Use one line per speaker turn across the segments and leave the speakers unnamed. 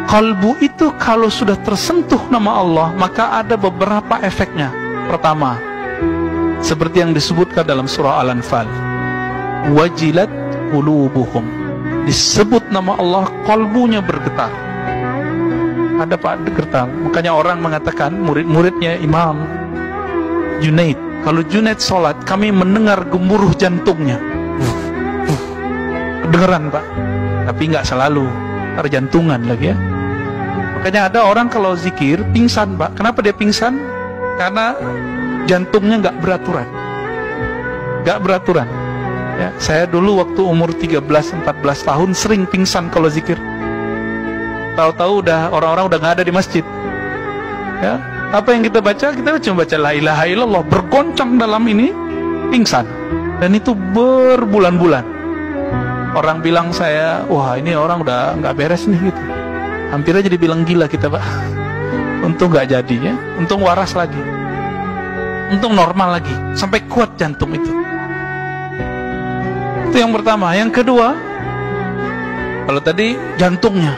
Kalbu itu kalau sudah tersentuh nama Allah, maka ada beberapa efeknya. Pertama, seperti yang disebutkan dalam surah Al-Anfal, wajilat qulubuhum, disebut nama Allah, kalbunya bergetar. Ada Pak, bergetar. Makanya orang mengatakan, murid-muridnya Imam Junaid, kalau Junaid sholat, kami mendengar gemuruh jantungnya. Kedengeran Pak, tapi nggak selalu, terjantungan lagi ya. Makanya ada orang kalau zikir pingsan Pak. Kenapa dia pingsan? Karena jantungnya nggak beraturan. Nggak beraturan ya. Saya dulu waktu umur 13-14 tahun sering pingsan kalau zikir. Tahu-tahu udah orang-orang udah nggak ada di masjid ya. Apa yang kita baca? Kita cuma baca la ilaha illallah, bergoncang dalam ini, pingsan. Dan itu berbulan-bulan. Orang bilang saya, wah ini orang udah nggak beres nih gitu. Hampir aja dibilang gila kita Pak. Untung nggak jadi ya. Untung waras lagi. Untung normal lagi. Sampai kuat jantung itu. Itu yang pertama. Yang kedua, kalau tadi jantungnya,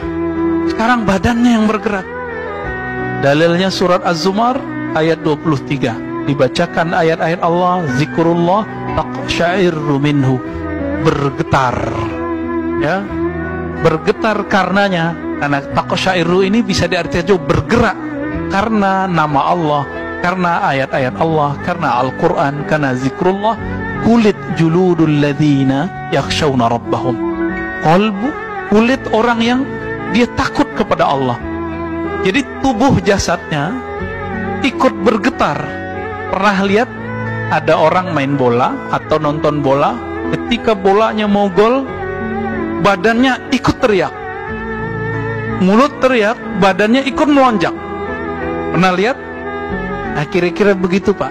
sekarang badannya yang bergerak. Dalilnya surat Az-Zumar ayat 23. Dibacakan ayat-ayat Allah, zikrullah taqsya'irru minhu, bergetar ya, bergetar karenanya. Karena taqsya'irru ini bisa diartikan juga bergerak karena nama Allah, karena ayat-ayat Allah, karena Al-Quran, karena zikrullah. Kulit juludul ladhina yakhshawna rabbahum, qalbu, kulit orang yang dia takut kepada Allah. Jadi tubuh jasadnya ikut bergetar. Pernah lihat ada orang main bola atau nonton bola, ketika bolanya mau gol, badannya ikut teriak, mulut teriak, badannya ikut melonjak. Pernah lihat? Nah kira-kira begitu Pak.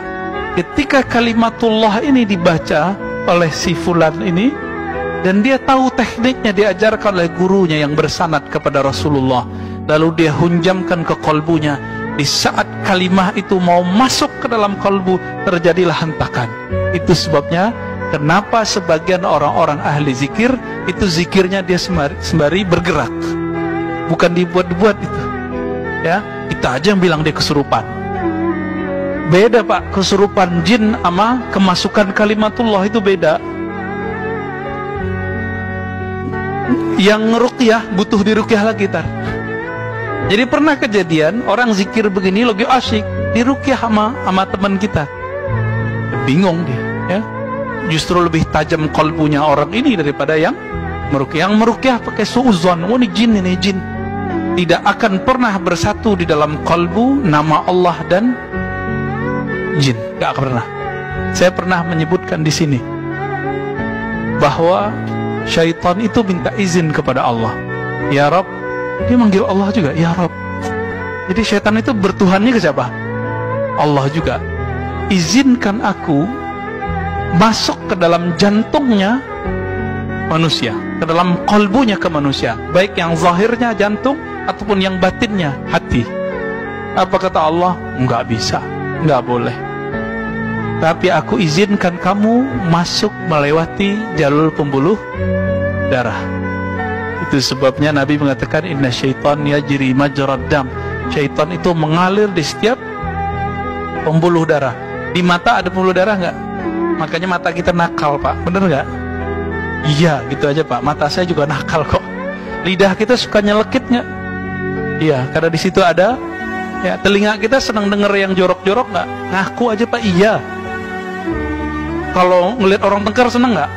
Ketika kalimatullah ini dibaca oleh si fulan ini, dan dia tahu tekniknya, diajarkan oleh gurunya yang bersanad kepada Rasulullah, lalu dia hunjamkan ke kolbunya. Di saat kalimah itu mau masuk ke dalam kolbu, terjadilah hentakan. Itu sebabnya kenapa sebagian orang-orang ahli zikir itu zikirnya dia sembari bergerak, bukan dibuat-buat itu ya. Kita aja yang bilang dia kesurupan. Beda Pak, kesurupan jin sama kemasukan kalimatullah itu beda. Yang ngeruqyah butuh diruqyah lagi tar. Jadi pernah kejadian orang zikir begini lagi asyik, diruqyah sama teman kita. Bingung dia ya. Justru lebih tajam kolbunya orang ini daripada yang meruqyah. Yang meruqyah pakai suuzon, oh ini jin, ini jin. Tidak akan pernah bersatu di dalam kolbu nama Allah dan jin, gak pernah. Saya pernah menyebutkan di sini bahwa syaitan itu minta izin kepada Allah. Ya Rabb, dia manggil Allah juga, ya Rabb. Jadi syaitan itu bertuhannya ke siapa? Allah juga. Izinkan aku masuk ke dalam jantungnya manusia, ke dalam kolbunya ke manusia, baik yang zahirnya jantung ataupun yang batinnya hati. Apa kata Allah? Enggak bisa, enggak boleh. Tapi aku izinkan kamu masuk melewati jalur pembuluh darah. Itu sebabnya Nabi mengatakan inna syaitan yajri majrad dam. Syaitan itu mengalir di setiap pembuluh darah. Di mata ada pembuluh darah nggak? Makanya mata kita nakal Pak, bener nggak? Iya, gitu aja Pak. Mata saya juga nakal kok. Lidah kita suka nyelekit nggak? Iya, karena di situ ada. Ya, telinga kita senang denger yang jorok-jorok nggak? Ngaku aja Pak, iya. Kalau ngelihat orang tengkar seneng nggak?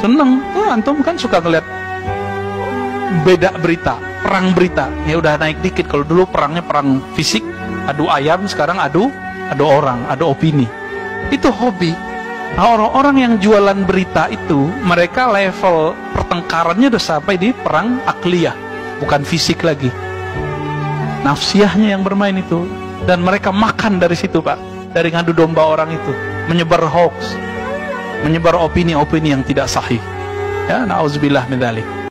Seneng. Oh, antum kan suka ngelihat beda berita, perang berita. Ya udah naik dikit. Kalau dulu perangnya perang fisik, adu ayam, sekarang adu orang, adu opini. Itu hobi. Nah, orang-orang yang jualan berita itu, mereka level pertengkarannya udah sampai di perang akliyah, bukan fisik lagi. Nafsiyahnya yang bermain itu. Dan mereka makan dari situ Pak, dari ngadu domba orang itu, menyebar hoax, menyebar opini-opini yang tidak sahih. Ya, na'udzubillah min dzalik.